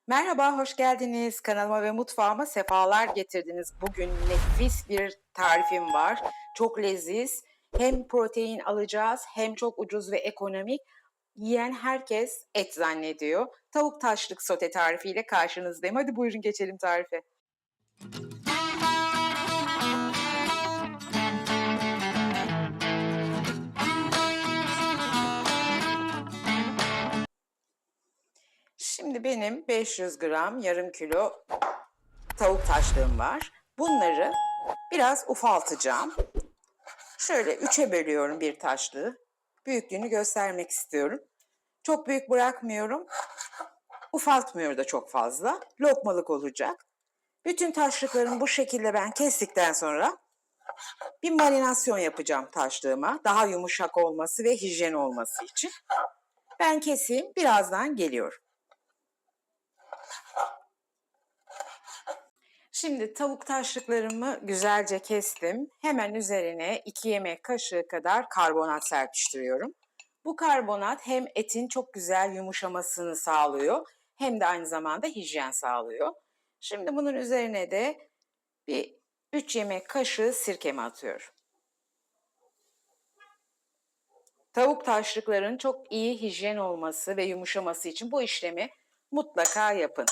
Merhaba, hoş geldiniz. Kanalıma ve mutfağıma sefalar getirdiniz. Bugün nefis bir tarifim var. Çok leziz. Hem protein alacağız hem çok ucuz ve ekonomik. Yiyen herkes et zannediyor. Tavuk taşlık sote tarifiyle karşınızdayım. Hadi buyurun geçelim tarife. Şimdi benim 500 gram, yarım kilo tavuk taşlığım var. Bunları biraz ufaltacağım. Şöyle 3'e bölüyorum bir taşlığı. Büyüklüğünü göstermek istiyorum. Çok büyük bırakmıyorum. Ufaltmıyor da çok fazla. Lokmalık olacak. Bütün taşlıklarımı bu şekilde ben kestikten sonra bir marinasyon yapacağım taşlığıma. Daha yumuşak olması ve hijyen olması için. Ben keseyim, birazdan geliyorum. Şimdi tavuk taşlıklarımı güzelce kestim. Hemen üzerine 2 yemek kaşığı kadar karbonat serpiştiriyorum. Bu karbonat hem etin çok güzel yumuşamasını sağlıyor hem de aynı zamanda hijyen sağlıyor. Şimdi bunun üzerine de bir 3 yemek kaşığı sirkemi atıyorum. Tavuk taşlıkların çok iyi hijyen olması ve yumuşaması için bu işlemi mutlaka yapın.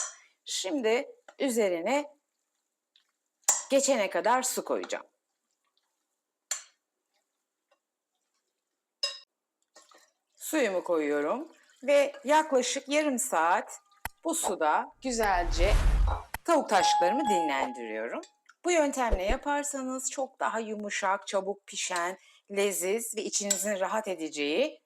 Şimdi üzerine geçene kadar su koyacağım. Suyumu koyuyorum ve yaklaşık yarım saat bu suda güzelce tavuk taşlarımı dinlendiriyorum. Bu yöntemle yaparsanız çok daha yumuşak, çabuk pişen, leziz ve içinizin rahat edeceği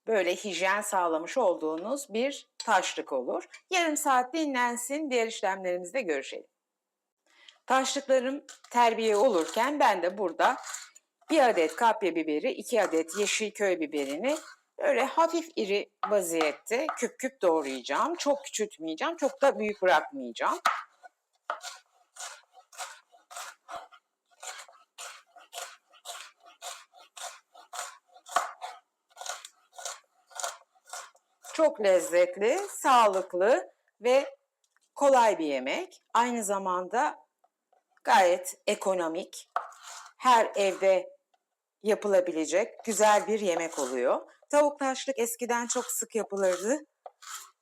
böyle hijyen sağlamış olduğunuz bir taşlık olur. Yarım saat dinlensin, diğer işlemlerimizde görüşelim. Taşlıklarım terbiye olurken ben de burada 1 adet kapya biberi, 2 adet yeşil köy biberini böyle hafif iri vaziyette küp küp doğrayacağım. Çok küçültmeyeceğim, çok da büyük bırakmayacağım. Çok lezzetli, sağlıklı ve kolay bir yemek. Aynı zamanda gayet ekonomik, her evde yapılabilecek güzel bir yemek oluyor. Tavuk taşlık eskiden çok sık yapılırdı.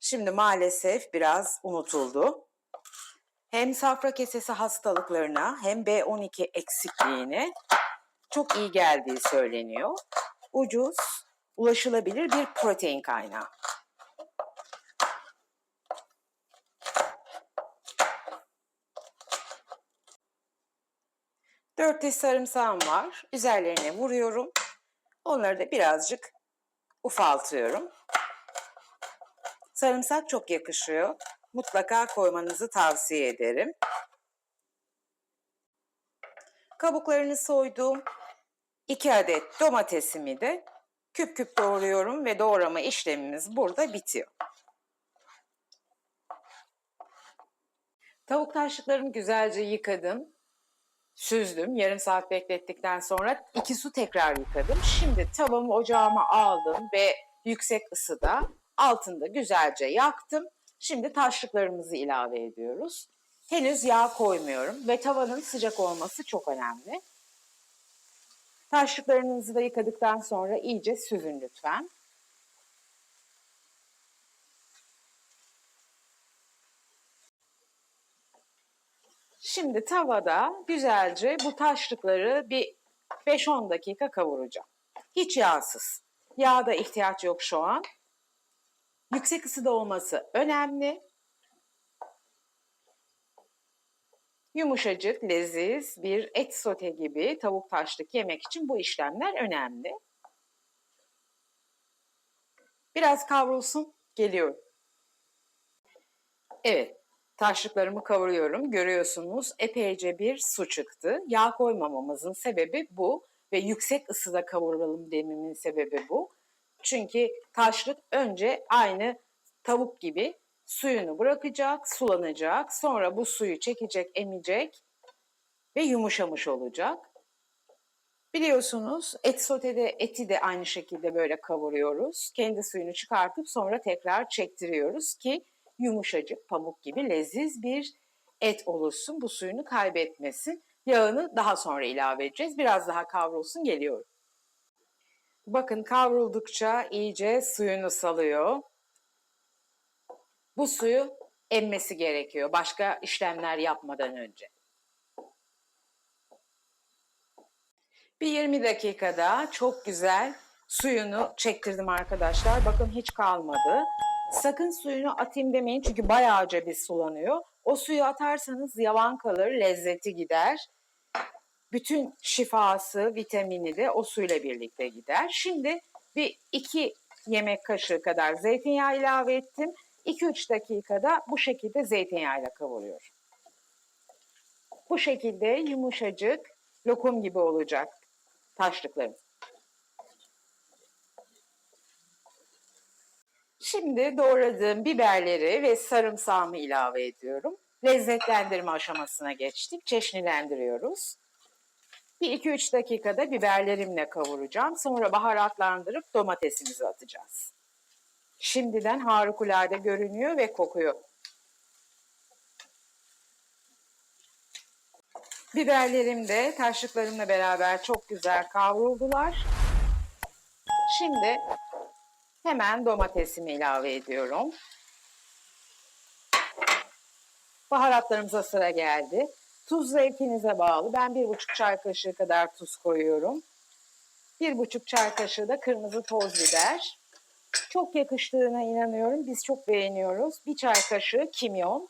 Şimdi maalesef biraz unutuldu. Hem safra kesesi hastalıklarına hem B12 eksikliğine çok iyi geldiği söyleniyor. Ucuz, ulaşılabilir bir protein kaynağı. 4 diş sarımsağım var. Üzerlerine vuruyorum. Onları da birazcık ufaltıyorum. Sarımsak çok yakışıyor. Mutlaka koymanızı tavsiye ederim. Kabuklarını soydum. 2 adet domatesimi de küp küp doğruyorum ve doğrama işlemimiz burada bitiyor. Tavuk taşlıklarımı güzelce yıkadım. Süzdüm. Yarım saat beklettikten sonra 2 su tekrar yıkadım. Şimdi tavamı ocağıma aldım ve yüksek ısıda altında güzelce yaktım. Şimdi taşlıklarımızı ilave ediyoruz. Henüz yağ koymuyorum ve tavanın sıcak olması çok önemli. Taşlıklarınızı da yıkadıktan sonra iyice süzün lütfen. Şimdi tavada güzelce bu taşlıkları bir 5-10 dakika kavuracağım. Hiç yağsız. Yağ da ihtiyaç yok şu an. Yüksek ısıda olması önemli. Yumuşacık, leziz bir et sote gibi tavuk taşlık yemek için bu işlemler önemli. Biraz kavrulsun, geliyorum. Evet, taşlıklarımı kavuruyorum. Görüyorsunuz epeyce bir su çıktı. Yağ koymamamızın sebebi bu ve yüksek ısıda kavuralım dememin sebebi bu. Çünkü taşlık önce aynı tavuk gibi suyunu bırakacak, sulanacak. Sonra bu suyu çekecek, emecek ve yumuşamış olacak. Biliyorsunuz et sotede eti de aynı şekilde böyle kavuruyoruz. Kendi suyunu çıkartıp sonra tekrar çektiriyoruz ki yumuşacık, pamuk gibi leziz bir et oluşsun. Bu suyunu kaybetmesin. Yağını daha sonra ilave edeceğiz. Biraz daha kavrulsun, geliyorum. Bakın kavruldukça iyice suyunu salıyor. Bu suyu emmesi gerekiyor başka işlemler yapmadan önce. Bir 20 dakikada çok güzel suyunu çektirdim arkadaşlar. Bakın hiç kalmadı. Sakın suyunu atayım demeyin çünkü bayağıca bir sulanıyor. O suyu atarsanız yavan kalır, lezzeti gider. Bütün şifası, vitamini de o suyla birlikte gider. Şimdi bir 2 yemek kaşığı kadar zeytinyağı ilave ettim. 2-3 dakikada bu şekilde zeytinyağıyla kavuruyorum. Bu şekilde yumuşacık lokum gibi olacak taşlıklarım. Şimdi doğradığım biberleri ve sarımsağımı ilave ediyorum. Lezzetlendirme aşamasına geçtik. Çeşnilendiriyoruz. Bir 2-3 dakikada biberlerimle kavuracağım. Sonra baharatlandırıp domatesimizi atacağız. Şimdiden harikulade görünüyor ve kokuyor. Biberlerim de taşlıklarımla beraber çok güzel kavruldular. Şimdi hemen domatesimi ilave ediyorum. Baharatlarımıza sıra geldi. Tuz zevkinize bağlı. Ben 1,5 çay kaşığı kadar tuz koyuyorum. 1,5 çay kaşığı da kırmızı toz biber. Çok yakıştığına inanıyorum. Biz çok beğeniyoruz. 1 çay kaşığı kimyon.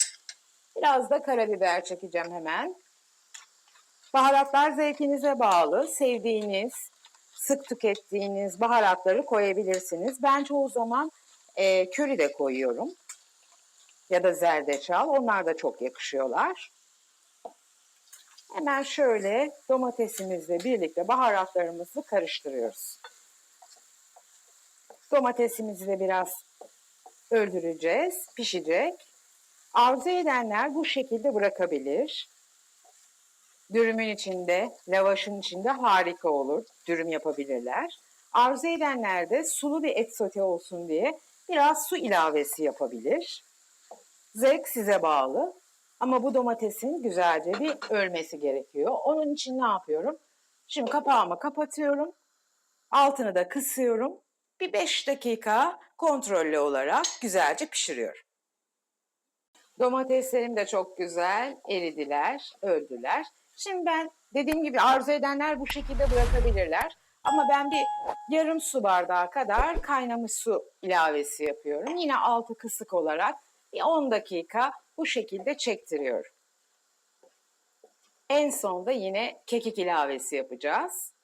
Biraz da karabiber çekeceğim hemen. Baharatlar zevkinize bağlı. Sevdiğiniz, sık tükettiğiniz baharatları koyabilirsiniz. Ben çoğu zaman köri de koyuyorum. Ya da zerdeçal. Onlar da çok yakışıyorlar. Hemen şöyle domatesimizle birlikte baharatlarımızı karıştırıyoruz. Domatesimizi de biraz öldüreceğiz, pişecek. Arzu edenler bu şekilde bırakabilir. Dürümün içinde, lavaşın içinde harika olur. Dürüm yapabilirler. Arzu edenler de sulu bir et sote olsun diye biraz su ilavesi yapabilir. Zevk size bağlı. Ama bu domatesin güzelce bir ölmesi gerekiyor. Onun için ne yapıyorum? Şimdi kapağımı kapatıyorum. Altını da kısıyorum. Bir 5 dakika kontrollü olarak güzelce pişiriyorum. Domateslerim de çok güzel eridiler, öldüler. Şimdi ben dediğim gibi arzu edenler bu şekilde bırakabilirler. Ama ben bir yarım su bardağı kadar kaynamış su ilavesi yapıyorum. Yine altı kısık olarak bir 10 dakika bu şekilde çektiriyorum. En sonda yine kekik ilavesi yapacağız.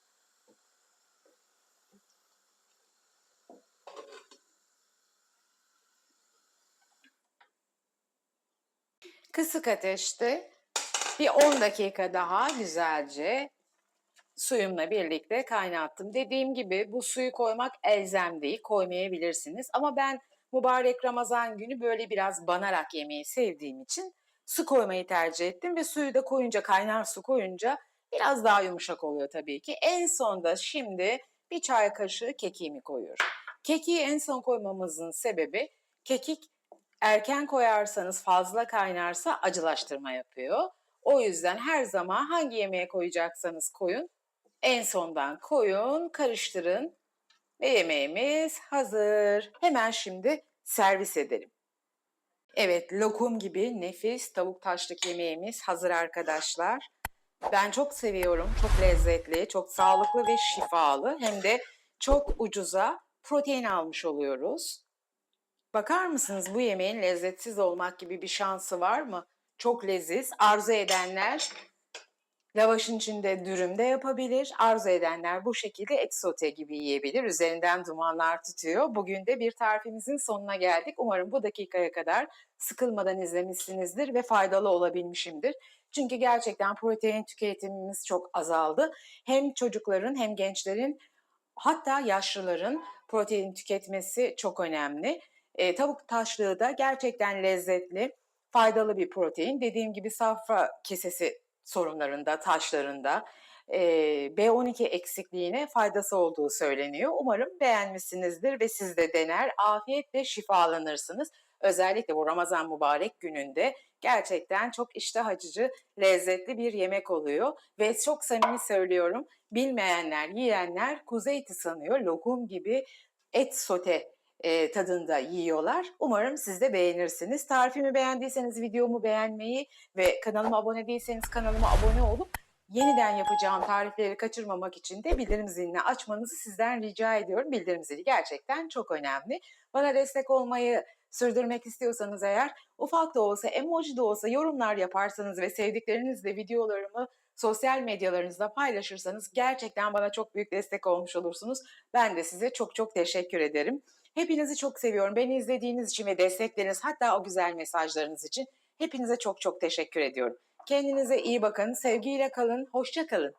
Kısık ateşte bir 10 dakika daha güzelce suyumla birlikte kaynattım. Dediğim gibi bu suyu koymak elzem değil, koymayabilirsiniz. Ama ben mübarek Ramazan günü böyle biraz banarak yemeyi sevdiğim için su koymayı tercih ettim ve suyu da koyunca, kaynar su koyunca biraz daha yumuşak oluyor tabii ki. En sonda şimdi bir çay kaşığı kekiğimi koyuyorum. Kekiği en son koymamızın sebebi kekik erken koyarsanız fazla kaynarsa acılaştırma yapıyor. O yüzden her zaman hangi yemeğe koyacaksanız koyun, en sondan koyun, karıştırın ve yemeğimiz hazır. Hemen şimdi servis edelim. Evet, lokum gibi nefis tavuk taşlık yemeğimiz hazır arkadaşlar. Ben çok seviyorum, çok lezzetli, çok sağlıklı ve şifalı. Hem de çok ucuza protein almış oluyoruz. Bakar mısınız bu yemeğin lezzetsiz olmak gibi bir şansı var mı? Çok leziz. Arzu edenler lavaşın içinde dürüm de yapabilir. Arzu edenler bu şekilde et sote gibi yiyebilir. Üzerinden dumanlar tutuyor. Bugün de bir tarifimizin sonuna geldik. Umarım bu dakikaya kadar sıkılmadan izlemişsinizdir ve faydalı olabilmişimdir. Çünkü gerçekten protein tüketimimiz çok azaldı. Hem çocukların hem gençlerin hatta yaşlıların protein tüketmesi çok önemli. Tavuk taşlığı da gerçekten lezzetli, faydalı bir protein. Dediğim gibi safra kesesi sorunlarında, taşlarında B12 eksikliğine faydası olduğu söyleniyor. Umarım beğenmişsinizdir ve siz de dener, afiyetle şifalanırsınız. Özellikle bu Ramazan mübarek gününde gerçekten çok iştah açıcı, lezzetli bir yemek oluyor ve çok samimi söylüyorum, bilmeyenler, yiyenler kuzu eti sanıyor, lokum gibi et sote tadında yiyorlar. Umarım siz de beğenirsiniz. Tarifimi beğendiyseniz videomu beğenmeyi ve kanalıma abone değilseniz kanalıma abone olup yeniden yapacağım tarifleri kaçırmamak için de bildirim zilini açmanızı sizden rica ediyorum. Bildirim zili gerçekten çok önemli. Bana destek olmayı sürdürmek istiyorsanız eğer ufak da olsa, emoji de olsa yorumlar yaparsanız ve sevdiklerinizle videolarımı sosyal medyalarınızda paylaşırsanız gerçekten bana çok büyük destek olmuş olursunuz. Ben de size çok çok teşekkür ederim. Hepinizi çok seviyorum. Beni izlediğiniz için ve destekleriniz, hatta o güzel mesajlarınız için hepinize çok çok teşekkür ediyorum. Kendinize iyi bakın, sevgiyle kalın, hoşça kalın.